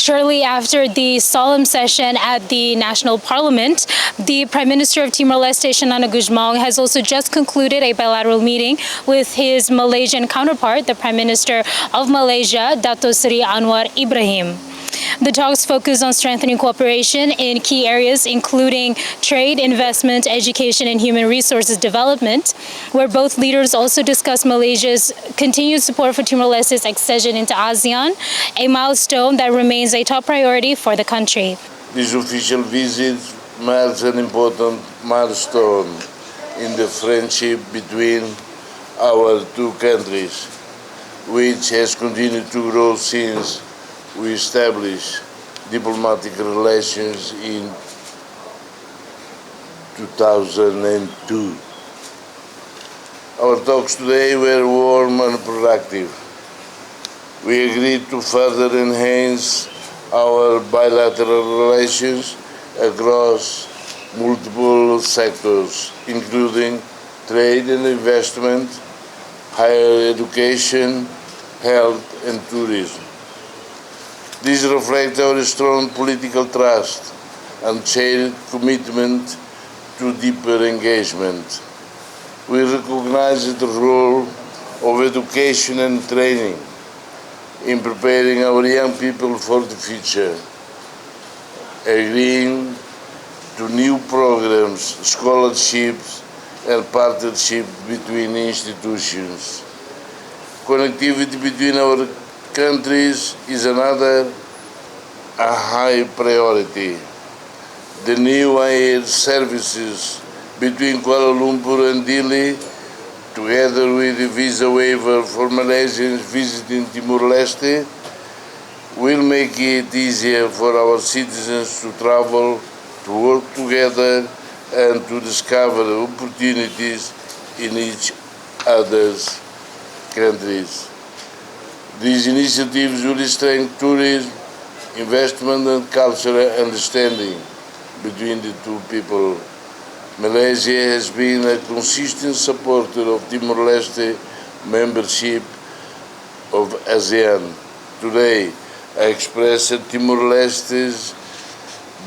Shortly after the solemn session at the National Parliament, the Prime Minister of Timor-Leste, Xanana Gusmão, has also just concluded a bilateral meeting with his Malaysian counterpart, the Prime Minister of Malaysia, Dato Seri Anwar Ibrahim. The talks focus on strengthening cooperation in key areas, including trade, investment, education, and human resources development, where both leaders also discussed Malaysia's continued support for Timor-Leste's accession into ASEAN, a milestone that remains a top priority for the country. This official visit marks an important milestone in the friendship between our two countries, which has continued to grow since we established diplomatic relations in 2002. Our talks today were warm and productive. We agreed to further enhance our bilateral relations across multiple sectors, including trade and investment, higher education, health, and tourism. This reflects our strong political trust and shared commitment to deeper engagement. We recognize the role of education and training in preparing our young people for the future, agreeing to new programs, scholarships, and partnerships between institutions. Connectivity between our countries is another a high priority. The new air services between Kuala Lumpur and Dili, together with the visa waiver for Malaysians visiting Timor-Leste, will make it easier for our citizens to travel, to work together, and to discover opportunities in each other's countries. These initiatives will strengthen tourism, investment, and cultural understanding between the two people. Malaysia has been a consistent supporter of Timor-Leste membership of ASEAN. Today, I express Timor-Leste's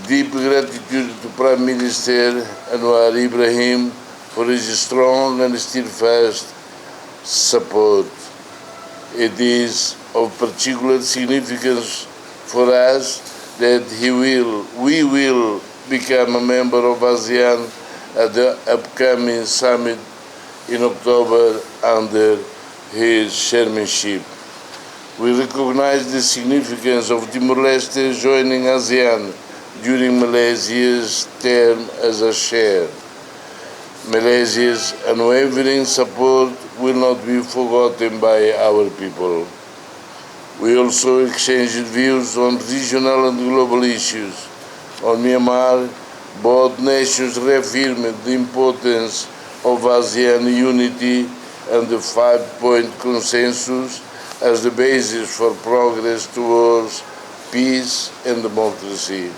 deep gratitude to Prime Minister Anwar Ibrahim for his strong and steadfast support. It is of particular significance for us that we will become a member of ASEAN at the upcoming summit in October under his chairmanship. We recognize the significance of Timor-Leste joining ASEAN during Malaysia's term as a chair. Malaysia's unwavering support will not be forgotten by our people. We also exchanged views on regional and global issues. On Myanmar, both nations reaffirmed the importance of ASEAN unity and the five-point consensus as the basis for progress towards peace and democracy.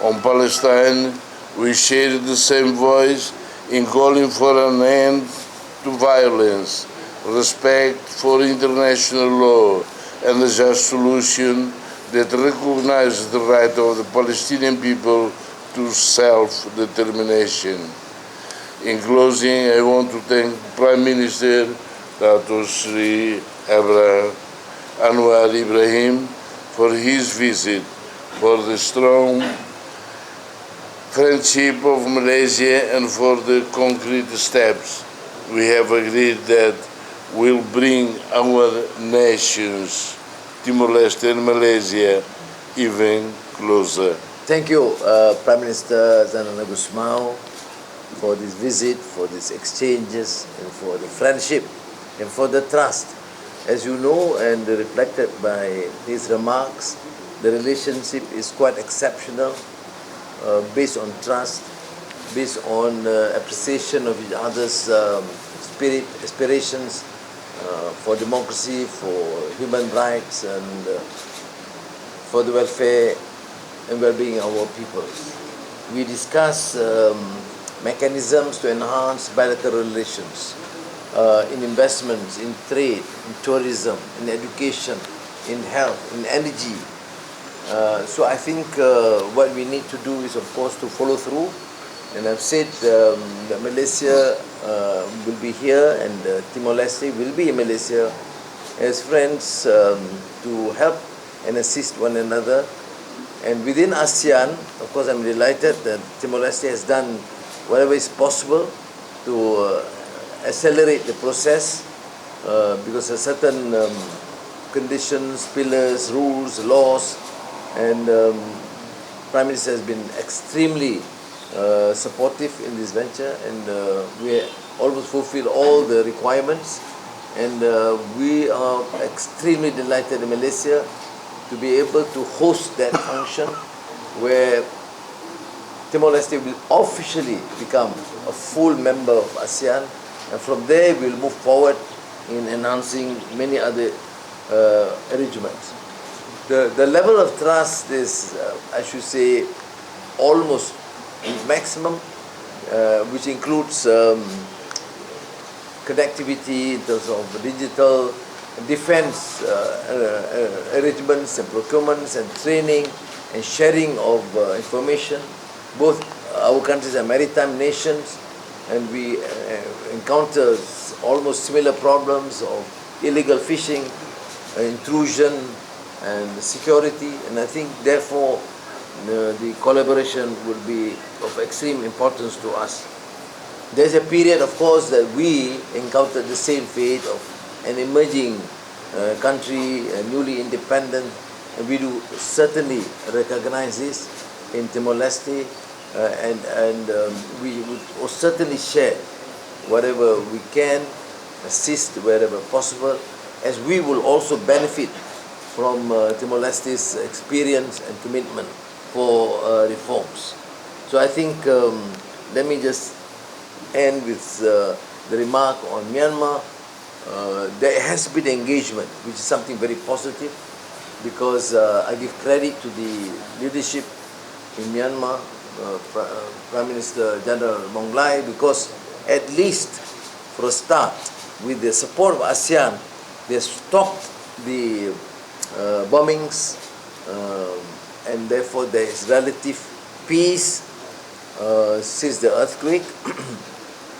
On Palestine, we shared the same voice in calling for an end to violence, respect for international law, and a just solution that recognizes the right of the Palestinian people to self-determination. In closing, I want to thank Prime Minister Dato Sri Anwar Ibrahim for his visit, for the strong friendship of Malaysia, and for the concrete steps we have agreed that will bring our nations, Timor-Leste and Malaysia, even closer. Thank you, Prime Minister Xanana Gusmão, for this visit, for these exchanges, and for the friendship, and for the trust. As you know, and reflected by his remarks, the relationship is quite exceptional, based on trust, based on appreciation of each other's spirit, aspirations for democracy, for human rights, and for the welfare and well-being of our peoples. We discuss mechanisms to enhance bilateral relations in investments, in trade, in tourism, in education, in health, in energy, So I think what we need to do is, of course, to follow through. And I've said that Malaysia will be here and Timor-Leste will be in Malaysia as friends to help and assist one another. And within ASEAN, of course, I'm delighted that Timor-Leste has done whatever is possible to accelerate the process because of certain conditions, pillars, rules, laws, and Prime Minister has been extremely supportive in this venture, and we almost fulfill all the requirements, and we are extremely delighted in Malaysia to be able to host that function where Timor-Leste will officially become a full member of ASEAN, and from there we'll move forward in enhancing many other arrangements. The level of trust is, I should say, almost maximum, which includes connectivity in terms of digital defense arrangements and procurements and training and sharing of information. Both our countries are maritime nations, and we encounter almost similar problems of illegal fishing, intrusion and security, and I think therefore the collaboration will be of extreme importance to us. There's a period, of course, that we encountered the same fate of an emerging country, newly independent, and we do certainly recognize this in Timor-Leste, and we would certainly share whatever we can, assist wherever possible, as we will also benefit from Timor-Leste's experience and commitment for reforms. So I think, let me just end with the remark on Myanmar. There has been engagement, which is something very positive, because I give credit to the leadership in Myanmar, Prime Minister General Monglai, because at least for a start, with the support of ASEAN, they stopped the bombings, and therefore there is relative peace since the earthquake.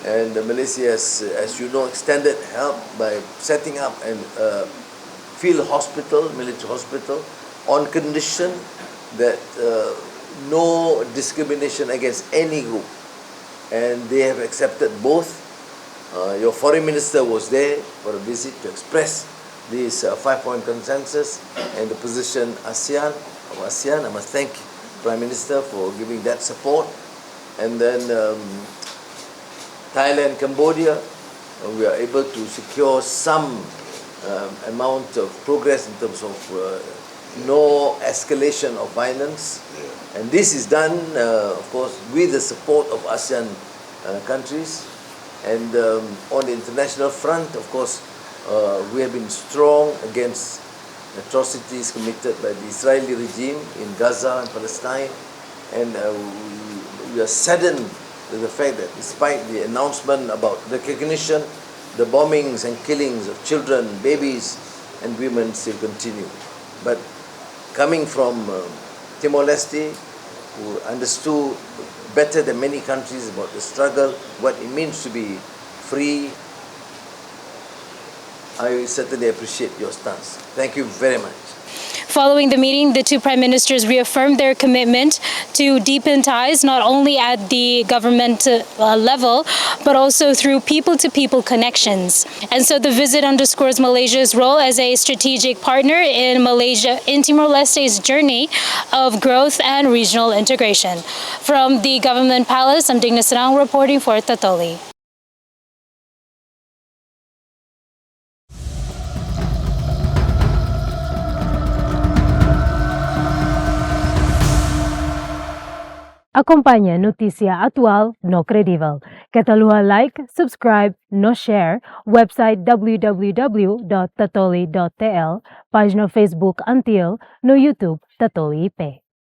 And Malaysia has, as you know, extended help by setting up a field hospital, military hospital, on condition that no discrimination against any group. And they have accepted both. Your foreign minister was there for a visit to express this 5-point consensus and the position of ASEAN. I must thank Prime Minister for giving that support. And then Thailand, Cambodia, we are able to secure some amount of progress in terms of no escalation of violence. And this is done, of course, with the support of ASEAN countries. And on the international front, of course, we have been strong against atrocities committed by the Israeli regime in Gaza and Palestine. And we are saddened with the fact that despite the announcement about recognition, the bombings and killings of children, babies and women still continue. But coming from Timor-Leste, who understood better than many countries about the struggle, what it means to be free, I certainly appreciate your stance. Thank you very much. Following the meeting, the two prime ministers reaffirmed their commitment to deepen ties not only at the government level, but also through people-to-people connections. And so the visit underscores Malaysia's role as a strategic partner in Timor-Leste's journey of growth and regional integration. From the Government Palace, I'm Digna Serang reporting for Tatoli. Acompaña notícia atual no credível. Catalua like, subscribe, no share, website www.tatoli.tl, página Facebook Antil, no YouTube Tatoli IP.